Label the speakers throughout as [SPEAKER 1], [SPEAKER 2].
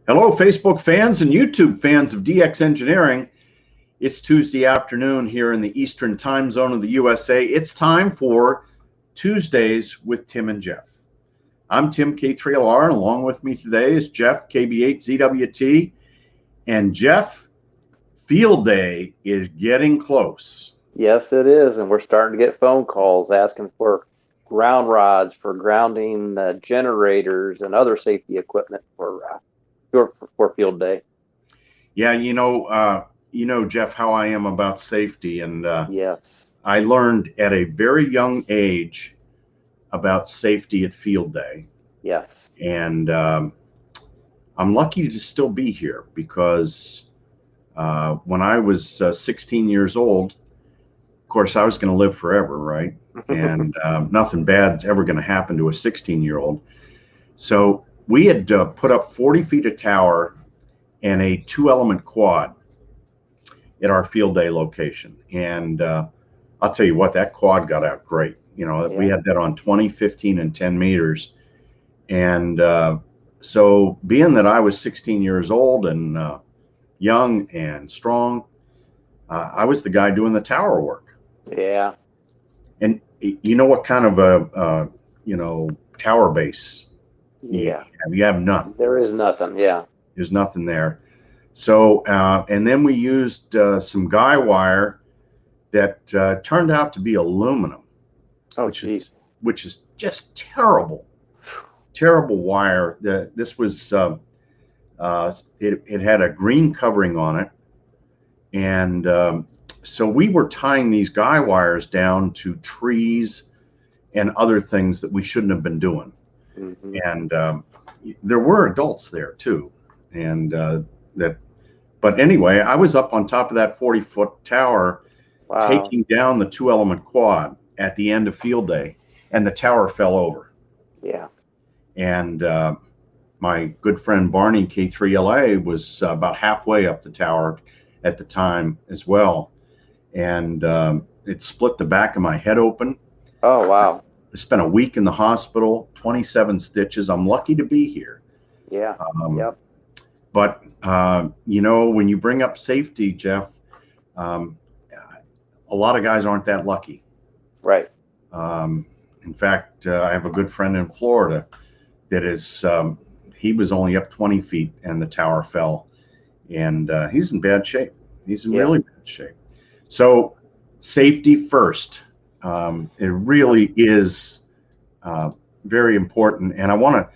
[SPEAKER 1] Hello, Facebook fans and YouTube fans of DX Engineering. It's Tuesday afternoon here in the Eastern time zone of the USA. It's time for Tuesdays with Tim and Jeff. I'm Tim, K3LR, and along with me today is Jeff, KB8ZWT. And Jeff, field day is getting close.
[SPEAKER 2] Yes, it is. And we're starting to get phone calls asking for ground rods for grounding generators and other safety equipment for field day.
[SPEAKER 1] Yeah, Jeff, how I am about safety. And
[SPEAKER 2] Yes.
[SPEAKER 1] I learned at a very young age about safety at field day.
[SPEAKER 2] Yes.
[SPEAKER 1] And I'm lucky to still be here because when I was 16 years old, of course, I was going to live forever, right? And nothing bad's ever going to happen to a 16-year-old. So we had put up 40 feet of tower and a 2-element quad at our field day location. And I'll tell you what, that quad got out great. We had that on 20, 15, and 10 meters. And so being that I was 16 years old and young and strong, I was the guy doing the tower work.
[SPEAKER 2] Yeah.
[SPEAKER 1] And you know what kind of a tower base you have? None.
[SPEAKER 2] There is nothing. Yeah.
[SPEAKER 1] There's nothing there. So and then we used some guy wire that turned out to be aluminum, which is just terrible wire. This was it had a green covering on it, and so we were tying these guy wires down to trees and other things that we shouldn't have been doing. Mm-hmm. And there were adults there too, and but anyway, I was up on top of that 40-foot tower, taking down the 2-element quad at the end of field day, and the tower fell over.
[SPEAKER 2] Yeah.
[SPEAKER 1] And my good friend Barney, K3LA, was about halfway up the tower at the time as well. And it split the back of my head open.
[SPEAKER 2] Oh, wow.
[SPEAKER 1] I spent a week in the hospital, 27 stitches. I'm lucky to be here.
[SPEAKER 2] Yeah. Yep.
[SPEAKER 1] But, when you bring up safety, Jeff, a lot of guys aren't that lucky.
[SPEAKER 2] Right.
[SPEAKER 1] In fact, I have a good friend in Florida that is, he was only up 20 feet and the tower fell, and he's in bad shape. He's in really bad shape. So safety first. It really is very important. And I want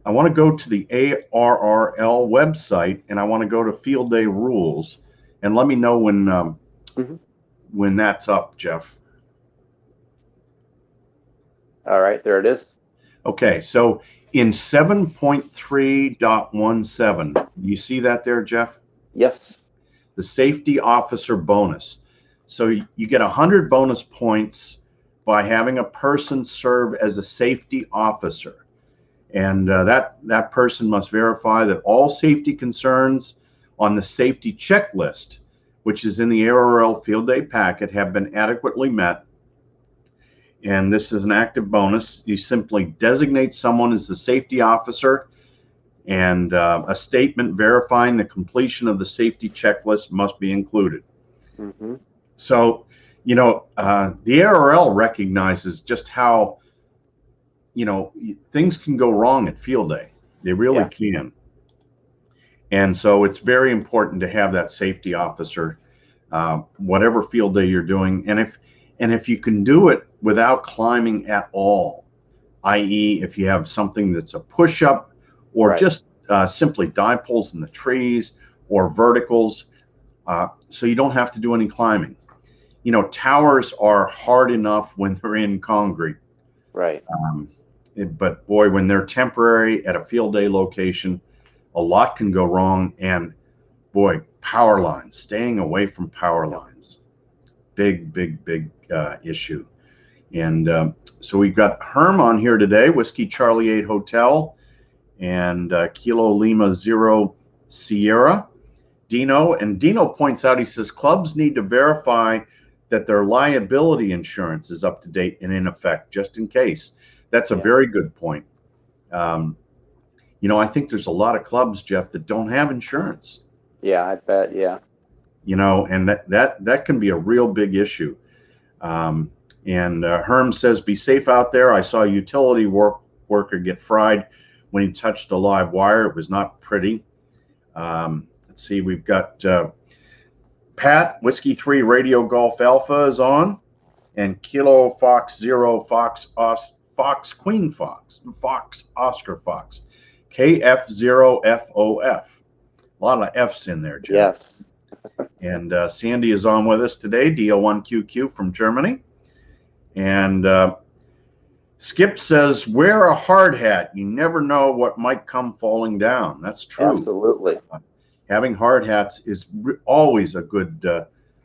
[SPEAKER 1] to go to the ARRL website, and I want to go to field day rules, and let me know when that's up, Jeff.
[SPEAKER 2] All right, there it is.
[SPEAKER 1] Okay, so in 7.3.17, you see that there, Jeff?
[SPEAKER 2] Yes.
[SPEAKER 1] The safety officer bonus. So you get 100 bonus points by having a person serve as a safety officer. And that person must verify that all safety concerns on the safety checklist, which is in the ARRL field day packet, have been adequately met. And this is an active bonus. You simply designate someone as the safety officer, and a statement verifying the completion of the safety checklist must be included. Mm-hmm. So, the ARRL recognizes just how, things can go wrong at field day. They really can. And so it's very important to have that safety officer, whatever field day you're doing. And if you can do it without climbing at all, i.e. if you have something that's a push-up or just simply dipoles in the trees or verticals, so you don't have to do any climbing. Towers are hard enough when they're in concrete.
[SPEAKER 2] Right.
[SPEAKER 1] But boy, when they're temporary at a field day location, a lot can go wrong. And boy, power lines, staying away from power lines, big issue. And so we've got Herm on here today, Whiskey Charlie 8 Hotel, and Kilo Lima 0 Sierra. Dino points out, he says clubs need to verify that their liability insurance is up to date and in effect, just in case. That's a very good point. You know, I think there's a lot of clubs, Jeff, that don't have insurance.
[SPEAKER 2] Yeah, I bet. Yeah.
[SPEAKER 1] You know, and that can be a real big issue. And Herm says, be safe out there. I saw a utility worker get fried when he touched a live wire. It was not pretty. Let's see, we've got Pat, Whiskey 3 Radio Golf Alpha is on, and Kilo Fox 0 Fox Queen Fox, Fox Oscar Fox, KF0FOF. A lot of F's in there, Jeff.
[SPEAKER 2] Yes.
[SPEAKER 1] And Sandy is on with us today, DL1QQ from Germany. And Skip says, wear a hard hat. You never know what might come falling down. That's true.
[SPEAKER 2] Absolutely.
[SPEAKER 1] Having hard hats is always a good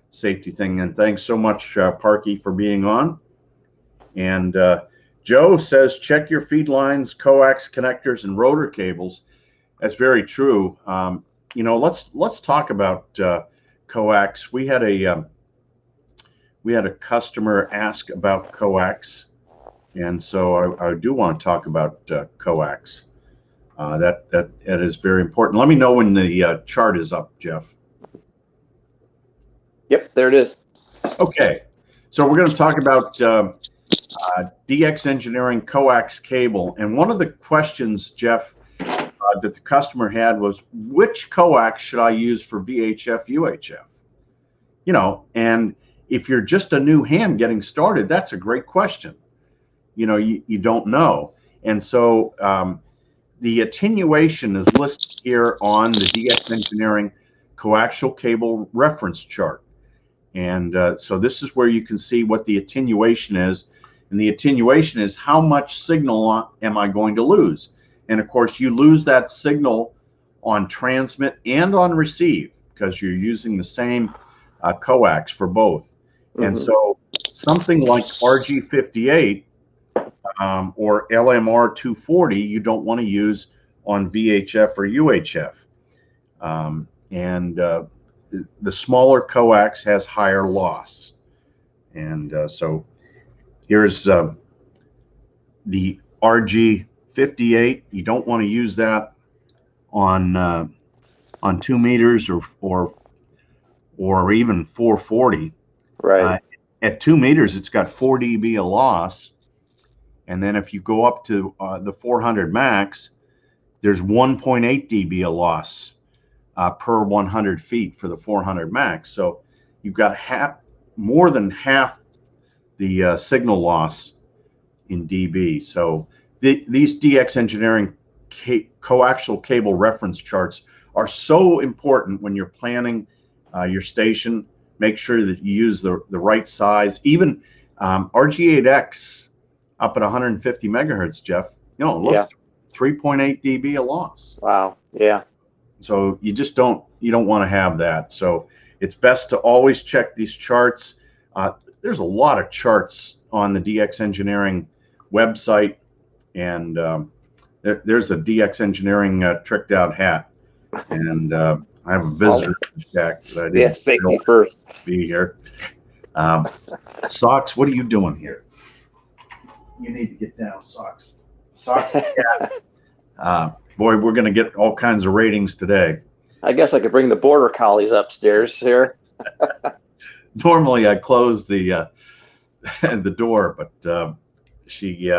[SPEAKER 1] safety thing. And thanks so much, Parky, for being on. And Joe says, check your feed lines, coax connectors, and rotor cables. That's very true. You know, let's talk about coax. We had a customer ask about coax, and so I do want to talk about coax. That is very important. Let me know when the chart is up, Jeff.
[SPEAKER 2] Yep, there it is.
[SPEAKER 1] Okay, so we're going to talk about DX Engineering coax cable, and one of the questions, Jeff, that the customer had was, which coax should I use for VHF, UHF? You know, and if you're just a new hand getting started, that's a great question. You know, you don't know. And so the attenuation is listed here on the DX Engineering coaxial cable reference chart. And so this is where you can see what the attenuation is. And the attenuation is how much signal am I going to lose? And of course, you lose that signal on transmit and on receive because you're using the same coax for both. Mm-hmm. And so something like RG58 or LMR 240, you don't want to use on VHF or UHF. The smaller coax has higher loss. And so here's the RG58. You don't want to use that on 2 meters or even 440.
[SPEAKER 2] Right.
[SPEAKER 1] At 2 meters, it's got 4 dB of loss. And then if you go up to the 400 max, there's 1.8 dB of loss per 100 feet for the 400 max. So you've got more than half the signal loss in dB. So these DX Engineering coaxial cable reference charts are so important when you're planning your station. Make sure that you use the right size. Even RG8X up at 150 megahertz, Jeff, you know, look, 3.8 dB of loss.
[SPEAKER 2] Wow. Yeah.
[SPEAKER 1] So you don't want to have that. So it's best to always check these charts. There's a lot of charts on the DX Engineering website, and there's a DX Engineering tricked out hat, and I have a visitor check that I didn't
[SPEAKER 2] safety first.
[SPEAKER 1] Be here. Socks, what are you doing here? You need to get down, Socks. Socks. Boy, we're going to get all kinds of ratings today.
[SPEAKER 2] I guess I could bring the border collies upstairs here.
[SPEAKER 1] Normally, I close the door, but she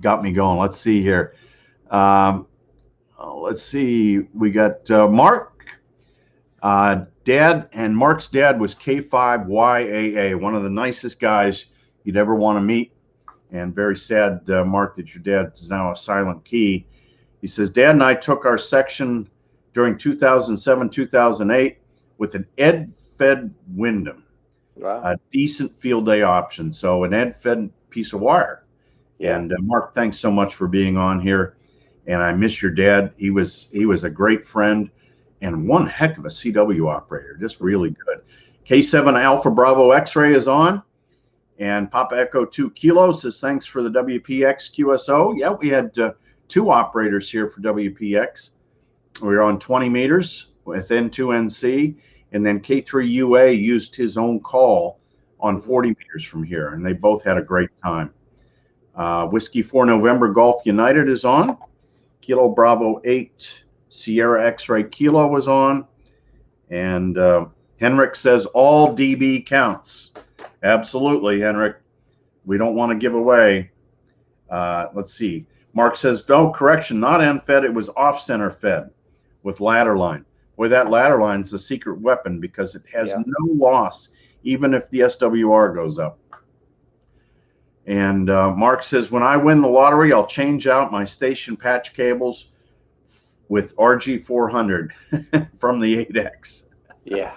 [SPEAKER 1] got me going. Let's see here. Let's see. We got Mark. Dad, and Mark's dad was K5YAA, one of the nicest guys you'd ever want to meet. And very sad, Mark, that your dad is now a silent key. He says, Dad and I took our section during 2007, 2008 with an ed-fed Wyndham. Wow. A decent field day option. So an ed-fed piece of wire. Yeah. And Mark, thanks so much for being on here. And I miss your dad. He was a great friend and one heck of a CW operator. Just really good. K7 Alpha Bravo X-Ray is on. And Papa Echo 2 Kilo says, thanks for the WPX QSO. Yeah, we had 2 operators here for WPX. We were on 20 meters with N2NC, and then K3UA used his own call on 40 meters from here, and they both had a great time. Whiskey 4 November Golf United is on. Kilo Bravo 8 Sierra X-Ray Kilo was on. And Henrik says all dB counts. Absolutely, Henrik. We don't want to give away. Let's see. Mark says, no, correction, not end fed. It was off-center fed with ladder line. Boy, that ladder line is a secret weapon because it has no loss, even if the SWR goes up. And Mark says, when I win the lottery, I'll change out my station patch cables with RG400 from the 8X.
[SPEAKER 2] Yeah.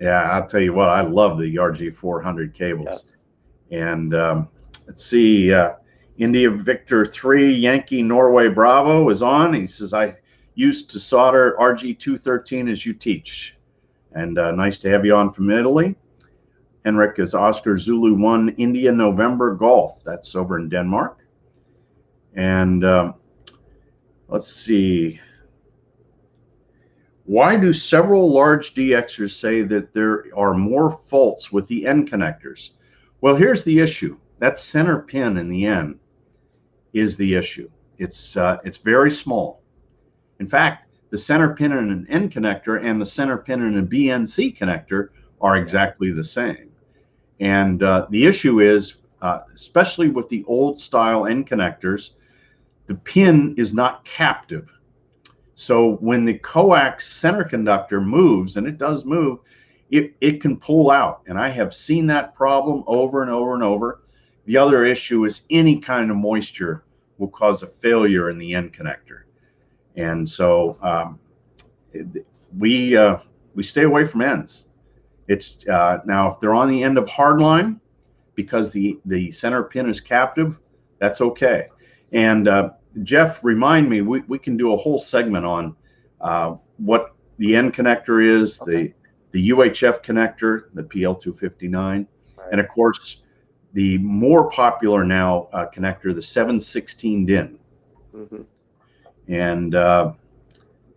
[SPEAKER 1] Yeah, I'll tell you what, I love the RG400 cables. Yes. And let's see, India Victor 3 Yankee Norway Bravo is on. He says, I used to solder RG213 as you teach. And nice to have you on from Italy. Henrik is Oscar Zulu 1 India November Golf. That's over in Denmark. And let's see. Why do several large DXers say that there are more faults with the end connectors? Well, here's the issue. That center pin in the end is the issue. It's very small. In fact, the center pin in an end connector and the center pin in a BNC connector are exactly the same. And the issue is, especially with the old style end connectors, the pin is not captive. So when the coax center conductor moves, and it does move, it can pull out. And I have seen that problem over and over and over. The other issue is any kind of moisture will cause a failure in the end connector. And so we stay away from ends. It's now if they're on the end of hardline because the center pin is captive, that's okay. And Jeff, remind me, we can do a whole segment on what the end connector is, the UHF connector, the PL259, right. And of course the more popular now connector, the 716 DIN. Mm-hmm. And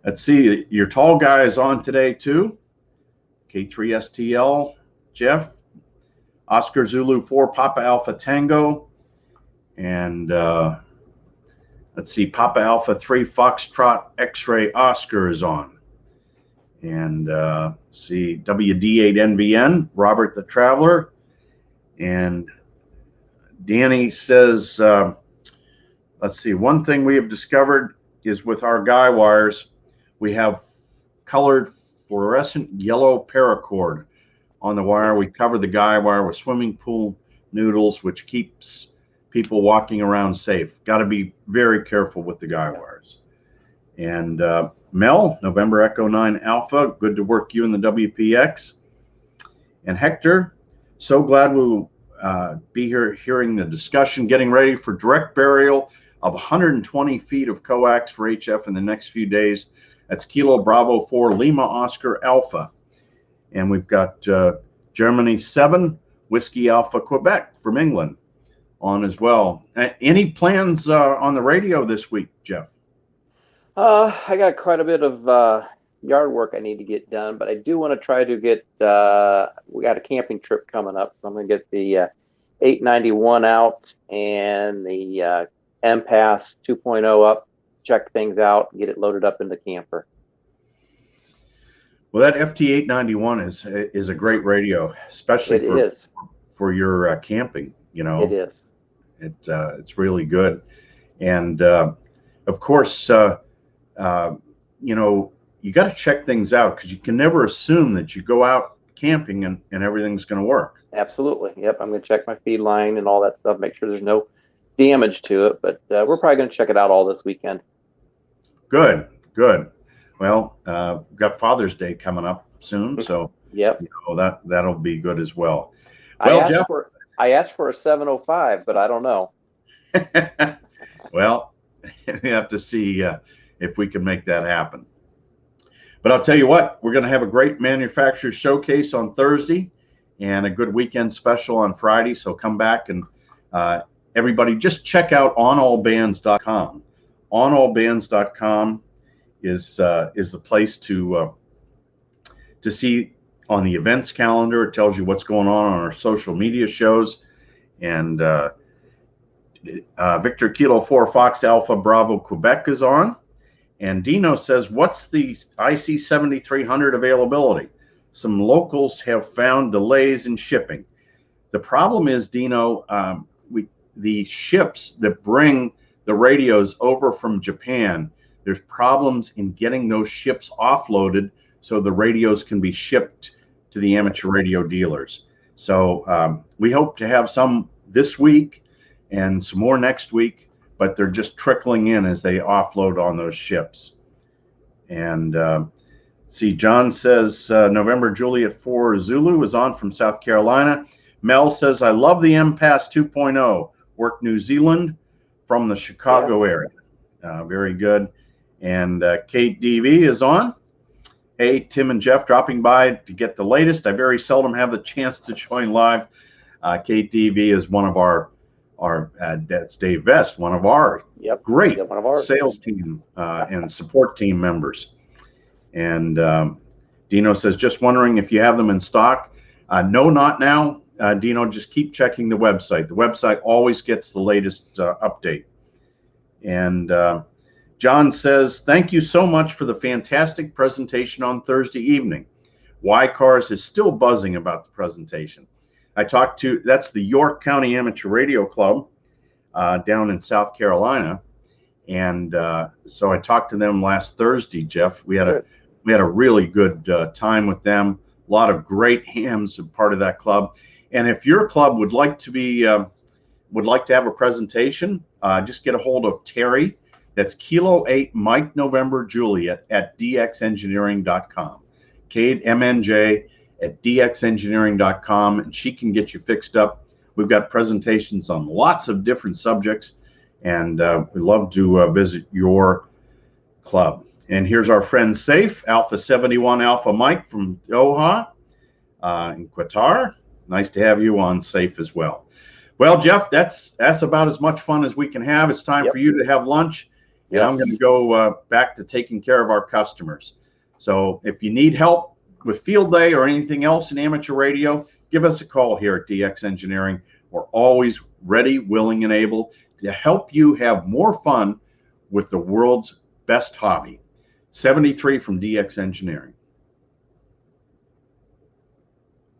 [SPEAKER 1] let's see, your tall guy is on today too. K3STL, Jeff, Oscar Zulu 4 Papa Alpha Tango, and let's see, Papa Alpha 3 Foxtrot X-Ray Oscar is on. And see, WD8NBN, Robert the Traveler. And Danny says, let's see, one thing we have discovered is with our guy wires, we have colored fluorescent yellow paracord on the wire. We cover the guy wire with swimming pool noodles, which keeps people walking around safe. Got to be very careful with the guy wires. And Mel, November Echo 9 Alpha, good to work you in the WPX. And Hector, so glad we'll be here hearing the discussion, getting ready for direct burial of 120 feet of coax for HF in the next few days. That's Kilo Bravo 4 Lima Oscar Alpha. And we've got Germany 7 Whiskey Alpha Quebec from England on as well. Any plans on the radio this week, Jeff?
[SPEAKER 2] I got quite a bit of yard work I need to get done, but I do want to try to get, we got a camping trip coming up, so I'm going to get the 891 out and the MPass 2.0 up, check things out, get it loaded up in the camper.
[SPEAKER 1] Well, that FT891 is a great radio, especially for your camping. You know,
[SPEAKER 2] it is.
[SPEAKER 1] It's really good, and of course, you know, you got to check things out because you can never assume that you go out camping and everything's going to work.
[SPEAKER 2] Absolutely. Yep. I'm going to check my feed line and all that stuff, make sure there's no damage to it. But we're probably going to check it out all this weekend. Good.
[SPEAKER 1] Good. Well, we've got Father's Day coming up soon, so
[SPEAKER 2] yep,
[SPEAKER 1] you know, that'll be good as well. Well, Jeff,
[SPEAKER 2] I asked for a 705, but I don't know.
[SPEAKER 1] Well, we have to see if we can make that happen. But I'll tell you what, we're going to have a great manufacturer showcase on Thursday and a good weekend special on Friday. So come back and everybody just check out onallbands.com. Onallbands.com is the place to see on the events calendar. It tells you what's going on our social media shows, and Victor Kilo 4 Fox Alpha Bravo Quebec is on. And Dino says, what's the IC 7300 availability? Some locals have found delays in shipping. The problem is, Dino, the ships that bring the radios over from Japan, there's problems in getting those ships offloaded so the radios can be shipped to the amateur radio dealers. So we hope to have some this week and some more next week, but they're just trickling in as they offload on those ships. And see, John says November Juliet 4 Zulu is on from South Carolina. Mel says, I love the MPass 2.0. Work New Zealand from the Chicago area. Very good. And Kate DV is on. Hey, Tim and Jeff dropping by to get the latest. I very seldom have the chance to join live. Kate DV is one of our that's Dave Vest, one of our great sales team and support team members. And Dino says, just wondering if you have them in stock. No, not now. Dino, just keep checking the website. The website always gets the latest update. And John says, thank you so much for the fantastic presentation on Thursday evening. Y-Cars is still buzzing about the presentation. I talked to, that's the York County Amateur Radio Club down in South Carolina. And so I talked to them last Thursday, Jeff. We had a really good time with them. A lot of great hams, part of that club. And if your club would like to be, would like to have a presentation, just get a hold of Terry. That's Kilo 8 Mike November Juliet at dxengineering.com. Kate MNJ at dxengineering.com, and she can get you fixed up. We've got presentations on lots of different subjects, and we love to visit your club. And here's our friend Safe, Alpha 71 Alpha Mike from Doha in Qatar. Nice to have you on, Safe, as well. Well, Jeff, that's about as much fun as we can have. It's time for you to have lunch, and I'm going to go back to taking care of our customers. So if you need help with field day or anything else in amateur radio, give us a call here at DX Engineering. We're always ready, willing, and able to help you have more fun with the world's best hobby. 73 from DX Engineering.